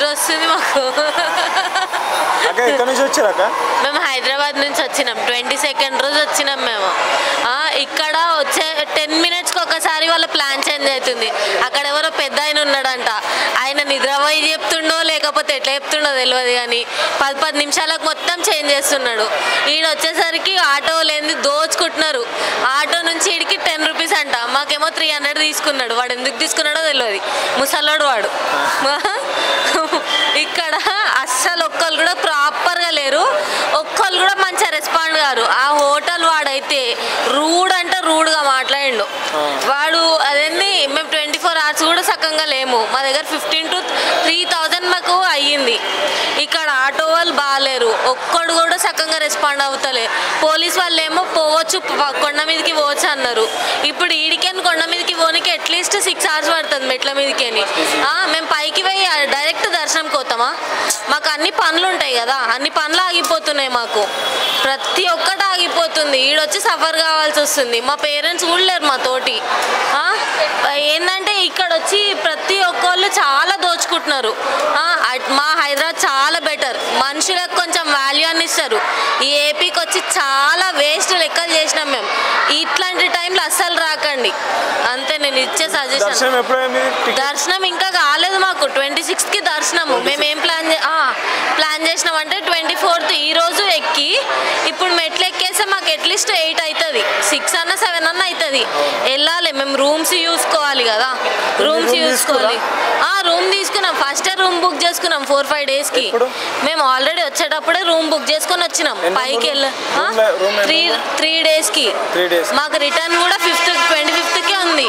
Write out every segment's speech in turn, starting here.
నిద్ర వస్తుంది మాకు. ఎక్కడి నుంచి వచ్చారక్క? మేము హైదరాబాద్ నుంచి వచ్చినాం. 22nd రోజు వచ్చినాం మేము. ఇక్కడ వచ్చే 10 minutesకి ఒకసారి వాళ్ళ ప్లాన్ చేంజ్ అవుతుంది. అక్కడ ఎవరో పెద్ద ఆయన ఉన్నాడంట, ఆయన నిద్రపోయి చెప్తుండో లేకపోతే ఎట్లా చెప్తుండో తెలియదు కానీ 10 నిమిషాలకు మొత్తం చేంజ్ చేస్తున్నాడు. ఈయన వచ్చేసరికి ఆటో లేని దోచుకుంటున్నారు. ఆటో నుంచి ఈడికి 10 రూపీస్ అంట, మాకేమో 300 తీసుకున్నాడు. వాడు ఎందుకు తీసుకున్నాడో తెలియదు, ముసలోడు వాడు. ఇక్కడ అస్సలు ఒక్కళ్ళు కూడా ప్రాపర్గా లేరు, ఒక్కళ్ళు కూడా మంచిగా రెస్పాండ్ గారు. ఆ హోటల్ వాడైతే రూడ్ అంటే రూడ్గా మాట్లాడిండు వాడు. అదేంది, మేము 24 hours కూడా సక్కంగా లేము. మా దగ్గర 15 to 3,000 మాకు అయ్యింది. ఇక్కడ ఆటో వాళ్ళు బాగాలేరు, ఒక్కడు కూడా సక్కంగా రెస్పాండ్ అవుతలే. పోలీస్ వాళ్ళు ఏమో పోవచ్చు, కొండ మీదకి పోవచ్చు అన్నారు. ఇప్పుడు ఈడికేని కొండ మీదకి పోనీకి అట్లీస్ట్ 6 hours పడుతుంది మెట్ల మీదకేని. మేము పైకి పోయి డైరెక్ట్ దర్శనంకి పోతామా? మాకు అన్ని పనులు ఉంటాయి కదా, అన్ని పనులు ఆగిపోతున్నాయి మాకు. ప్రతి ఒక్కటి ఆగిపోతుంది. ఈడొచ్చి సఫర్ కావాల్సి వస్తుంది. మా పేరెంట్స్ కూడా లేరు మా తోటి. ఏంటంటే ఇక్కడ వచ్చి ప్రతి ఒక్కళ్ళు చాలా దోచుకుంటున్నారు. మా హైదరాబాద్ చాలా బెటర్, మనుషులకు కొంచెం వాల్యూ అని ఇస్తారు. ఈ ఏపీకి వచ్చి చాలా వేస్ట్ లెక్కలు చేసినాం మేము. ఇట్లాంటి టైంలో అస్సలు రాకండి అంతే నేను ఇచ్చే సజెషన్. దర్శనం ఇంకా కాలేదు మాకు, 26కి దర్శనము. మేమేం ప్లాన్ చేసినామంటే 24th ఈరోజు ఎక్కి ఇప్పుడు మెట్లు ఎక్కేస్తే మాకు అట్లీస్ట్ 8 అవుతుంది, 6 అన్నా 7 అన్నా అవుతుంది. వెళ్ళాలి మేము, రూమ్స్ చూసుకోవాలి కదా, రూమ్స్ చూసుకోవాలి. రూమ్ తీసుకున్నాం, ఫస్ట్ రూమ్ బుక్ చేసుకున్నాం 4-5 daysకి. మేము ఆల్రెడీ వచ్చేటప్పుడే రూమ్ బుక్ చేసుకొని వచ్చినాం. పైకి వెళ్ళ 3 daysకి. మాకు రిటర్న్ కూడా 25th ఉంది.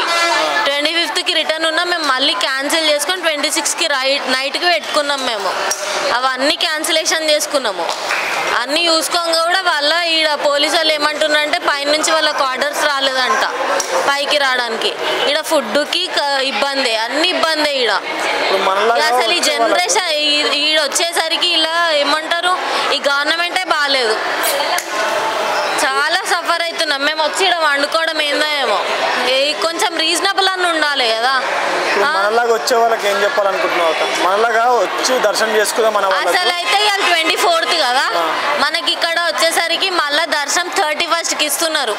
25th రిటర్న్ ఉన్నా మేము మళ్ళీ క్యాన్సిల్ చేసుకొని 26కి నైట్కి పెట్టుకున్నాం మేము. అవన్నీ క్యాన్సిలేషన్ చేసుకున్నాము. అన్నీ చూసుకోగా కూడా వాళ్ళ ఈడ పోలీసు వాళ్ళు ఏమంటున్నారంటే పైనుంచి వాళ్ళకి ఆర్డర్స్ రాలేదంట పైకి రావడానికి. ఈడ ఫుడ్కి ఇబ్బంది, అన్ని ఇబ్బంది ఈడ. అసలు ఈ జనరేషన్ ఈడ వచ్చేసరికి ఇలా ఏమంటారు, ఈ గవర్నమెంటే బాగాలేదు. చాలా సఫర్ అవుతున్నాం మేము. వచ్చి ఇక్కడ వండుకోవడం ఏందో ఏమో, కొంచెం రీజనబుల్ అని ఉండాలి కదా. మనలాగా వచ్చే వాళ్ళకి ఏం చెప్పాలనుకుంటున్నావు? మనలాగా వచ్చి దర్శనం చేసుకుందాం. అసలు అయితే ఇవాళ 24th కదా, మనకి ఇక్కడ వచ్చేసరికి మళ్ళీ దర్శనం 31st ఇస్తున్నారు.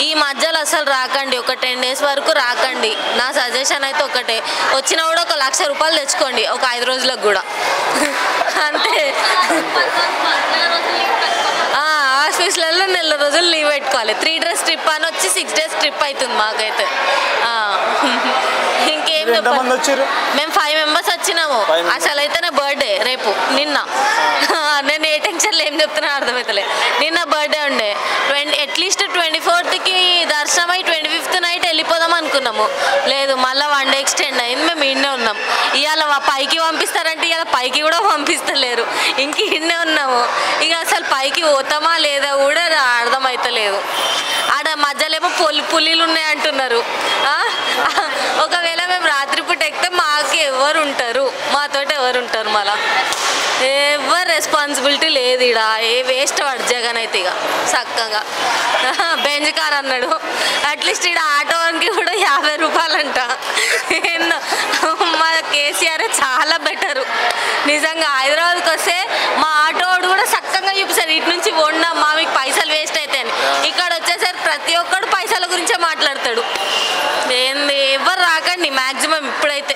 ఈ మధ్యలో అసలు రాకండి, ఒక 10 days వరకు రాకండి. నా సజెషన్ అయితే ఒకటే, వచ్చినా కూడా 1,00,000 రూపాయలు తెచ్చుకోండి ఒక 5 రోజులకు కూడా అంతే. ఆఫీస్లలో 4 రోజులు లీవ్ పెట్టుకోవాలి. 3 days ట్రిప్ అని వచ్చి 6 days ట్రిప్ అవుతుంది మాకైతే. ఇంకేం చెప్పాలి, మేము 5 members వచ్చినాము. అసలు అయితే నా బర్త్డే రేపు, నిన్న నేను ఏ టెన్షన్లో ఏం చెప్తున్నా అర్థమవుతలే. నిన్న బర్త్డే ఉండే, అట్లీస్ట్ 24th దర్శనం అయి 25th నైట్ వెళ్ళిపోదాం అనుకున్నాము. లేదు, మళ్ళీ 1 day ఎక్స్టెండ్ అయింది. మేము ఇన్నే ఉన్నాం. ఇవాళ పైకి పంపిస్తారంటే ఇవాళ పైకి కూడా పంపిస్తలేరు, ఇంక ఇన్నే ఉన్నాము. ఇక అసలు పైకి పోతామా లేదా కూడా అర్థమవుతలేదు. ఆడ మధ్యలో పులిలు ఉన్నాయంటున్నారు. ఒకవేళ మేము రాత్రిపూట ఎక్కితే మాకు ఎవరు ఉంటారు, మాతోటి ఎవరు ఉంటారు? మళ్ళా ఎవరు రెస్పాన్సిబిలిటీ లేదు ఇడ. వేస్ట్ వాడు జగన్ అయితే ఇక చక్కగా బెంజ్ కార్ అన్నాడు. అట్లీస్ట్ ఇక్కడ ఆటోకి కూడా 50 రూపాయలు అంట. మా కేసీఆర్ చాలా బెటరు నిజంగా. హైదరాబాద్కి వస్తే మా ఆటోడు కూడా చక్కగా చూపిస్తారు, ఇటు నుంచి వండమ్మా మీకు పైసలు వేస్ట్ అయితే అని. ఇక్కడ వచ్చేసరికి ప్రతి ఒక్కడు పైసల గురించే మాట్లాడతాడు. ఏంది, ఎవరు రాకండి మ్యాక్సిమం. ఇప్పుడైతే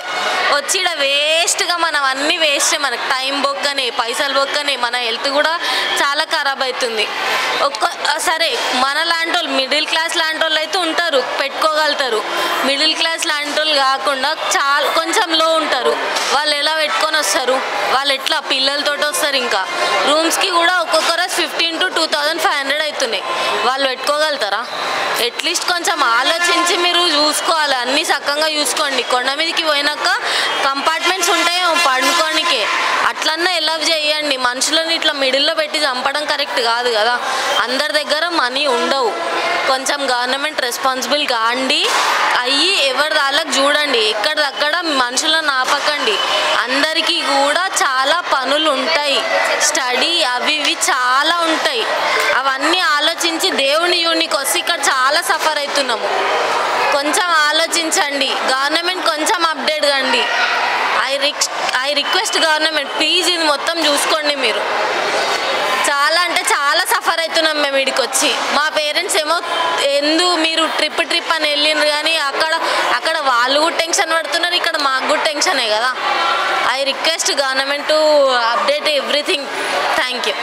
వచ్చి ఇక్కడ వేస్ట్గా మనం అన్నీ వేస్ట్, మనకు టైం బొక్కనే, పైసలు బొక్కనే, మన హెల్త్ కూడా చాలా ఖరాబ్ అవుతుంది. సరే మన లాంటి వాళ్ళు, మిడిల్ క్లాస్ లాంటి వాళ్ళు అయితే ఉంటారు, పెట్టుకోగలుగుతారు. మిడిల్ క్లాస్ లాంటి వాళ్ళు కాకుండా కొంచెం లో ఉంటారు. వాళ్ళు ఎలా పెట్టుకొని వస్తారు? వాళ్ళు ఎట్లా పిల్లలతో వస్తారు? ఇంకా రూమ్స్కి కూడా ఒక్కొక్కరు 15 to 2,500 అవుతున్నాయి. వాళ్ళు పెట్టుకోగలుగుతారా? అట్లీస్ట్ కొంచెం ఆలోచించి మీరు చూసుకోవాలి, అన్నీ చక్కగా చూసుకోండి. కొండ మీదకి పోయినాక కంపార్ట్మెంట్స్ ఉంటాయేమో పడుకోనికే, అట్లన్నా ఎలా చేయండి. మనుషులను ఇట్లా మిడిల్లో పెట్టి చంపడం కరెక్ట్ కాదు కదా. అందరి దగ్గర మనీ ఉండవు. కొంచెం గవర్నమెంట్ రెస్పాన్సిబుల్ కాండి అయ్యి ఎవరి వాళ్ళకి చూడండి. ఎక్కడిదక్కడ మనుషులను ఆపకండి. అందరికీ కూడా చాలా పనులు ఉంటాయి, స్టడీ అవి ఇవి చాలా ఉంటాయి. అవన్నీ ఆలోచించి దేవుని యూనికి వస్తే ఇక్కడ చాలా సఫర్ అవుతున్నాము. కొంచెం ఆలోచించండి, గవర్నమెంట్ కొంచెం అప్డేట్ కండి. ఐ రిక్వెస్ట్ గవర్నమెంట్ ప్లీజ్ ఇది మొత్తం చూసుకోండి మీరు. చాలా అంటే చాలా సఫర్ అవుతున్నాం మేము ఇక్కడికి వచ్చి. మా పేరెంట్స్ ఏమో మీరు ట్రిప్ అని వెళ్ళిండ్రు కానీ అక్కడ వాళ్ళు కూడా టెన్షన్ పడుతున్నారు, ఇక్కడ మాకు కూడా టెన్షనే కదా. I request government to update everything. Thank you.